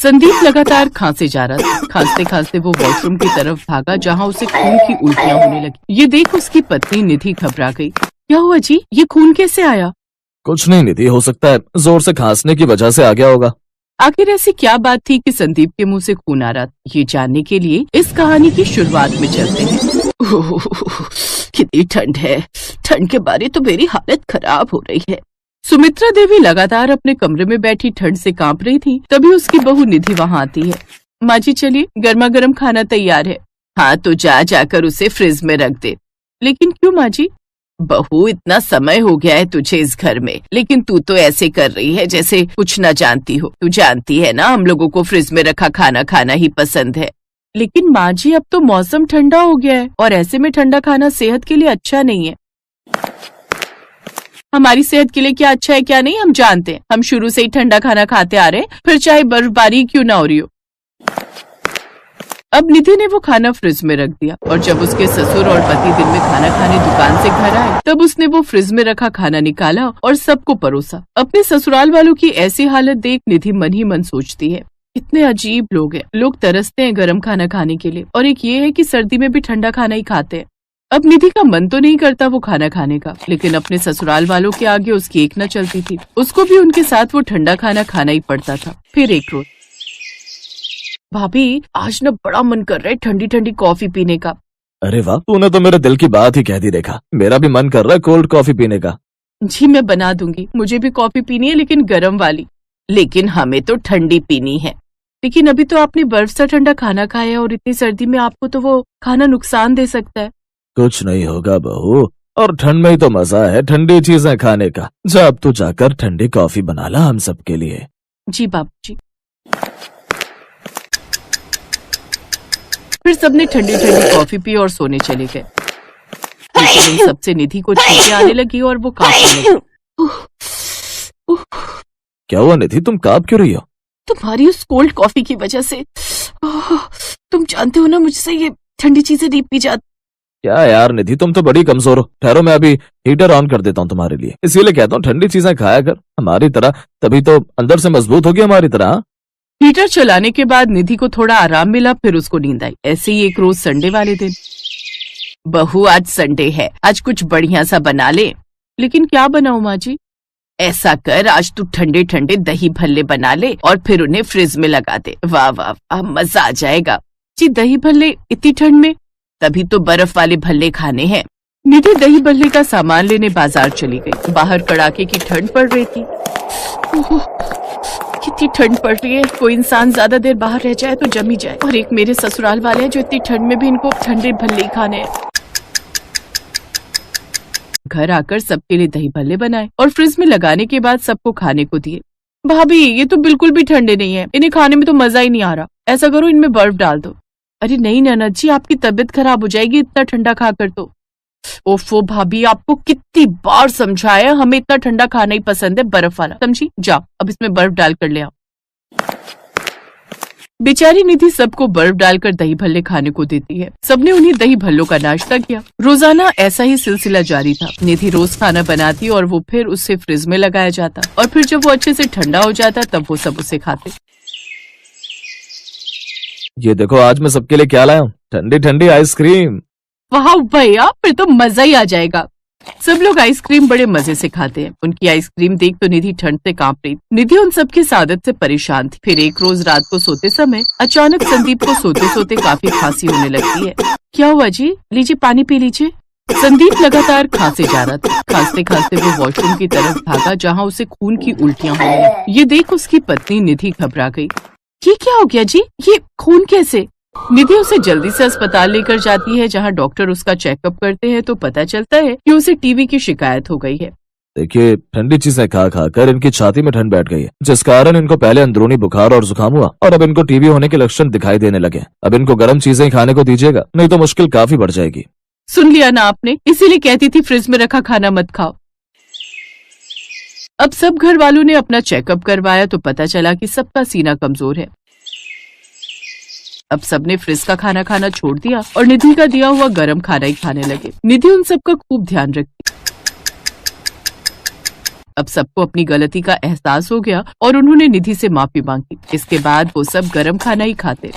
संदीप लगातार खांसे जा रहा था। खांसते खांसते वो वॉशरूम की तरफ भागा जहां उसे खून की उल्टियां होने लगी। ये देख उसकी पत्नी निधि घबरा गई। क्या हुआ जी, ये खून कैसे आया? कुछ नहीं निधि, हो सकता है जोर से खांसने की वजह से आ गया होगा। आखिर ऐसी क्या बात थी कि संदीप के मुंह से खून आ रहा था? ये जानने के लिए इस कहानी की शुरुआत में चलते हैं। कितनी ठंड है, ठंड के बारे तो मेरी हालत खराब हो रही है। सुमित्रा देवी लगातार अपने कमरे में बैठी ठंड से कांप रही थी। तभी उसकी बहू निधि वहां आती है। माँ जी चलिए, गर्मा गर्म खाना तैयार है। हाँ तो जाकर उसे फ्रिज में रख दे। लेकिन क्यों माँ जी? बहू, इतना समय हो गया है तुझे इस घर में, लेकिन तू तो ऐसे कर रही है जैसे कुछ न जानती हो। तू जानती है ना, हम लोगों को फ्रिज में रखा खाना खाना ही पसंद है। लेकिन माँ जी, अब तो मौसम ठंडा हो गया है और ऐसे में ठंडा खाना सेहत के लिए अच्छा नहीं है। हमारी सेहत के लिए क्या अच्छा है क्या नहीं हम जानते हैं। हम शुरू से ही ठंडा खाना खाते आ रहे हैं, फिर चाहे बर्फबारी क्यों ना हो रही हो। अब निधि ने वो खाना फ्रिज में रख दिया और जब उसके ससुर और पति दिन में खाना खाने दुकान से घर आए तब उसने वो फ्रिज में रखा खाना निकाला और सबको परोसा। अपने ससुराल वालों की ऐसी हालत देख निधि मन ही मन सोचती है, इतने अजीब लोग हैं। लोग तरसते हैं गर्म खाना खाने के लिए और एक ये है कि सर्दी में भी ठंडा खाना ही खाते हैं। अब निधि का मन तो नहीं करता वो खाना खाने का, लेकिन अपने ससुराल वालों के आगे उसकी एक न चलती थी। उसको भी उनके साथ वो ठंडा खाना खाना ही पड़ता था। फिर एक रोज, भाभी आज न बड़ा मन कर रहा है ठंडी ठंडी कॉफी पीने का। अरे वाह, तूने तो मेरे दिल की बात ही कह दी। देखा, मेरा भी मन कर रहा है कोल्ड कॉफी पीने का। जी मैं बना दूंगी, मुझे भी कॉफी पीनी है लेकिन गर्म वाली। लेकिन हमें तो ठंडी पीनी है। लेकिन अभी तो आपने बर्फ सा ठंडा खाना खाया है और इतनी सर्दी में आपको तो वो खाना नुकसान दे सकता है। कुछ नहीं होगा बहू, और ठंड में ही तो मजा है ठंडी चीजें खाने का। जा अब तू जाकर ठंडी कॉफी बना ला हम सबके लिए। जी बाबूजी। फिर सबने ठंडी ठंडी कॉफी पी और सोने चले गए। लेकिन इन सबसे निधि को छींकें आने लगी और वो कांपने लगी। क्या हुआ निधि, तुम कांप क्यों रही हो? तुम्हारी उस कोल्ड कॉफी की वजह से। तुम जानते हो ना, मुझसे ये ठंडी चीजें नहीं पी जाती। क्या यार निधि, तुम तो बड़ी कमजोर हो। ठहरो, मैं अभी हीटर ऑन कर देता हूँ तुम्हारे लिए। इसीलिए कहता हूँ ठंडी चीजें खाया कर हमारी तरह, तभी तो अंदर से मजबूत होगी हमारी तरह। हीटर चलाने के बाद निधि को थोड़ा आराम मिला, फिर उसको नींद आई। ऐसे ही एक रोज संडे वाले दिन, बहू आज संडे है, आज कुछ बढ़िया सा बना ले। लेकिन क्या बनाऊं माँ जी? ऐसा कर, आज तू ठंडे ठंडे दही भल्ले बना ले और फिर उन्हें फ्रिज में लगा दे। वाह वाह वाह, मजा आ जाएगा। जी दही भल्ले इतनी ठंड में? तभी तो बर्फ वाले भल्ले खाने हैं। निधि दही भल्ले का सामान लेने बाजार चली गई। बाहर कड़ाके की ठंड पड़ रही थी। कितनी ठंड पड़ रही है, कोई इंसान ज्यादा देर बाहर रह जाए तो जमी जाए। और एक मेरे ससुराल वाले हैं जो इतनी ठंड में भी इनको ठंडे भल्ले ही खाने हैं। घर आकर सबके लिए दही भल्ले बनाए और फ्रिज में लगाने के बाद सबको खाने को दिए। भाभी ये तो बिल्कुल भी ठंडे नहीं है, इन्हें खाने में तो मजा ही नहीं आ रहा। ऐसा करो, इनमें बर्फ डाल दो। अरे नहीं ननद जी, आपकी तबीयत खराब हो जाएगी इतना ठंडा खाकर तो। ओफो भाभी, आपको कितनी बार समझाया, हमें इतना ठंडा खाना ही पसंद है, बर्फ वाला। समझी? जाओ अब इसमें बर्फ डाल कर ले आओ। बेचारी निधि सबको बर्फ डालकर दही भल्ले खाने को देती है। सबने उन्हें दही भल्लों का नाश्ता किया। रोजाना ऐसा ही सिलसिला जारी था। निधि रोज खाना बनाती और वो फिर उससे फ्रिज में लगाया जाता और फिर जब वो अच्छे से ठंडा हो जाता तब वो सब उसे खाते। ये देखो, आज मैं सबके लिए क्या लाया हूँ, ठंडी ठंडी आइसक्रीम। वाह भैया, फिर तो मजा ही आ जाएगा। सब लोग आइसक्रीम बड़े मजे से खाते हैं। उनकी आइसक्रीम देख तो निधि ठंड से कांप रही। निधि उन सबकी आदत से परेशान थी। फिर एक रोज रात को सोते समय अचानक संदीप को सोते सोते काफी खांसी होने लगती है। क्या हुआ जी? लीजिए पानी पी लीजिए। संदीप लगातार खांसे जा रहा था। खांसते खांसते वो वॉशरूम की तरफ भागा जहाँ उसे खून की उल्टियां होने लगी। ये देख उसकी पत्नी निधि घबरा गई। ये क्या हो गया जी? ये खून कैसे? निधि उसे जल्दी से अस्पताल लेकर जाती है जहां डॉक्टर उसका चेकअप करते हैं तो पता चलता है कि उसे टीबी की शिकायत हो गई है। देखिए, ठंडी चीजें खा खा कर इनकी छाती में ठंड बैठ गई है, जिस कारण इनको पहले अंदरूनी बुखार और जुकाम हुआ और अब इनको टीबी होने के लक्षण दिखाई देने लगे। अब इनको गर्म चीजें खाने को दीजिएगा, नहीं तो मुश्किल काफी बढ़ जाएगी। सुन लिया ना आपने, इसीलिए कहती थी फ्रिज में रखा खाना मत खाओ। अब सब घर वालों ने अपना चेकअप करवाया तो पता चला कि सबका सीना कमजोर है। अब सबने फ्रिज का खाना खाना छोड़ दिया और निधि का दिया हुआ गर्म खाना ही खाने लगे। निधि उन सबका खूब ध्यान रखती। अब सबको अपनी गलती का एहसास हो गया और उन्होंने निधि से माफी मांगी। इसके बाद वो सब गरम खाना ही खाते।